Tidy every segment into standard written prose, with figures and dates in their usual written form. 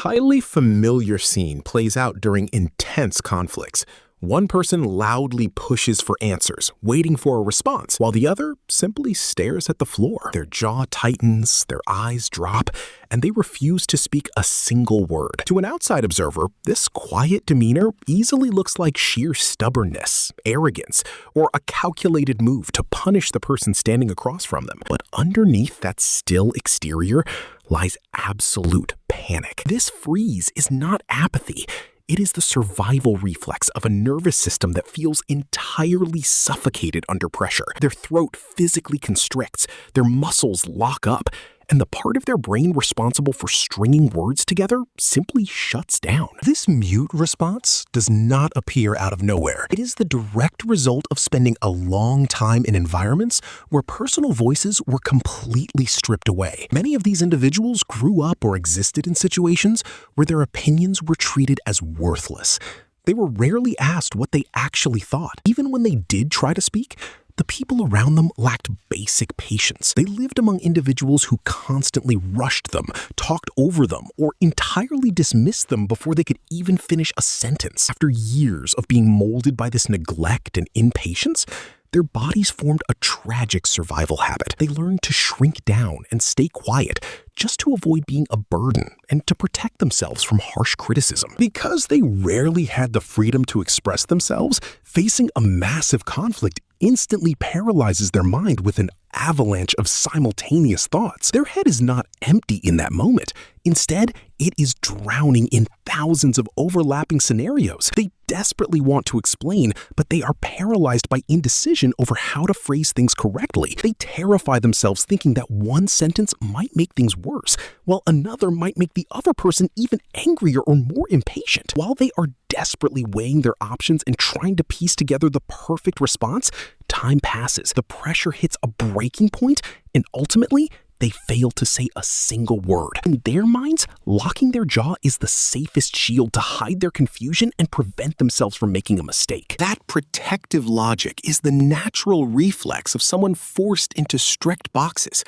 highly familiar scene plays out during intense conflicts. One person loudly pushes for answers, waiting for a response, while the other simply stares at the floor. Their jaw tightens, their eyes drop, and they refuse to speak a single word. To an outside observer, this quiet demeanor easily looks like sheer stubbornness, arrogance, or a calculated move to punish the person standing across from them. But underneath that still exterior lies absolute panic. This freeze is not apathy. It is the survival reflex of a nervous system that feels entirely suffocated under pressure. Their throat physically constricts, their muscles lock up, and the part of their brain responsible for stringing words together simply shuts down. This mute response does not appear out of nowhere. It is the direct result of spending a long time in environments where personal voices were completely stripped away. Many of these individuals grew up or existed in situations where their opinions were treated as worthless. They were rarely asked what they actually thought. Even when they did try to speak, the people around them lacked basic patience. They lived among individuals who constantly rushed them, talked over them, or entirely dismissed them before they could even finish a sentence. After years of being molded by this neglect and impatience, their bodies formed a tragic survival habit. They learned to shrink down and stay quiet just to avoid being a burden and to protect themselves from harsh criticism. Because they rarely had the freedom to express themselves, facing a massive conflict instantly paralyzes their mind with an avalanche of simultaneous thoughts. Their head is not empty in that moment. Instead, it is drowning in thousands of overlapping scenarios. They desperately want to explain, but they are paralyzed by indecision over how to phrase things correctly. They terrify themselves thinking that one sentence might make things worse, while another might make the other person even angrier or more impatient. While they are desperately weighing their options and trying to piece together the perfect response, time passes, the pressure hits a breaking point, and ultimately, they fail to say a single word. In their minds, locking their jaw is the safest shield to hide their confusion and prevent themselves from making a mistake. That protective logic is the natural reflex of someone forced into strict boxes.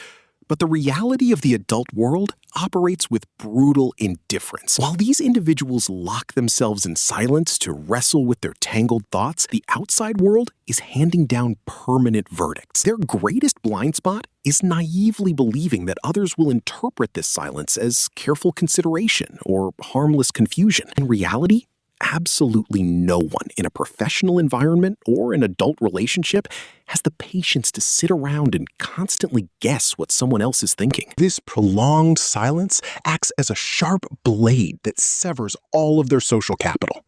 But the reality of the adult world operates with brutal indifference. While these individuals lock themselves in silence to wrestle with their tangled thoughts, the outside world is handing down permanent verdicts. Their greatest blind spot is naively believing that others will interpret this silence as careful consideration or harmless confusion. In reality, absolutely no one in a professional environment or an adult relationship has the patience to sit around and constantly guess what someone else is thinking. This prolonged silence acts as a sharp blade that severs all of their social capital.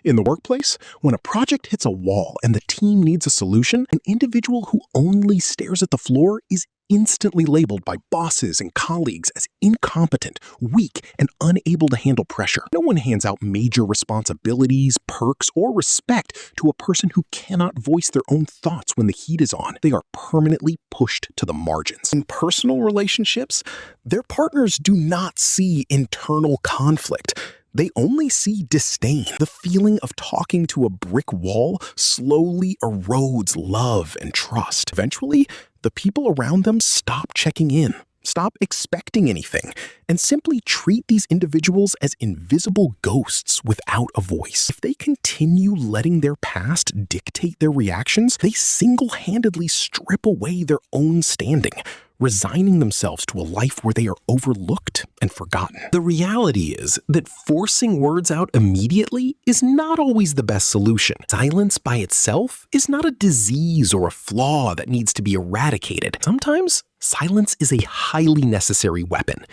In the workplace, when a project hits a wall and the team needs a solution, an individual who only stares at the floor is instantly labeled by bosses and colleagues as incompetent, weak, and unable to handle pressure. No one hands out major responsibilities, perks, or respect to a person who cannot voice their own thoughts when the heat is on. They are permanently pushed to the margins. In personal relationships, their partners do not see internal conflict. They only see disdain. The feeling of talking to a brick wall slowly erodes love and trust. Eventually, the people around them stop checking in, stop expecting anything, and simply treat these individuals as invisible ghosts without a voice. If they continue letting their past dictate their reactions, they single-handedly strip away their own standing, resigning themselves to a life where they are overlooked and forgotten. The reality is that forcing words out immediately is not always the best solution. Silence by itself is not a disease or a flaw that needs to be eradicated. Sometimes, silence is a highly necessary weapon.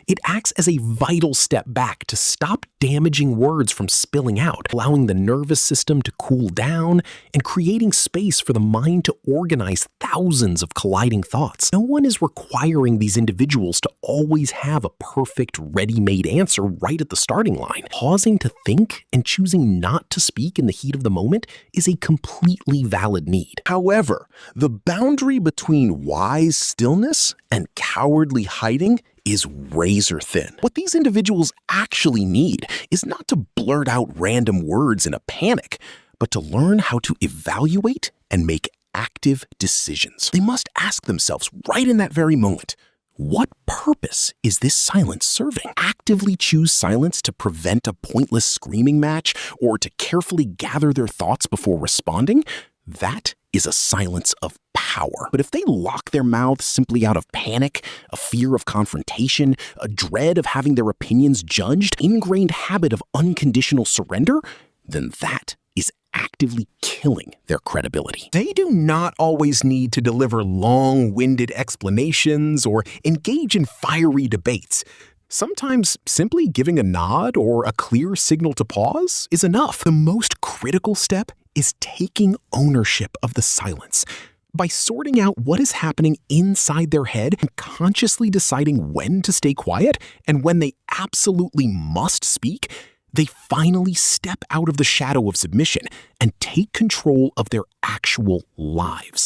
It acts as a vital step back to stop damaging words from spilling out, allowing the nervous system to cool down and creating space for the mind to organize thousands of colliding thoughts. No one is requiring these individuals to always have a perfect, ready-made answer right at the starting line. Pausing to think and choosing not to speak in the heat of the moment is a completely valid need. However, the boundary between wise stillness and cowardly hiding is razor thin. What these individuals actually need is not to blurt out random words in a panic, but to learn how to evaluate and make active decisions. They must ask themselves right in that very moment, What purpose is this silence serving? Actively choose silence to prevent a pointless screaming match or to carefully gather their thoughts before responding? That is a silence of power. But if they lock their mouths simply out of panic, a fear of confrontation, a dread of having their opinions judged, ingrained habit of unconditional surrender, then that is actively killing their credibility. They do not always need to deliver long-winded explanations or engage in fiery debates. Sometimes simply giving a nod or a clear signal to pause is enough. The most critical step is taking ownership of the silence. By sorting out what is happening inside their head and consciously deciding when to stay quiet and when they absolutely must speak, they finally step out of the shadow of submission and take control of their actual lives.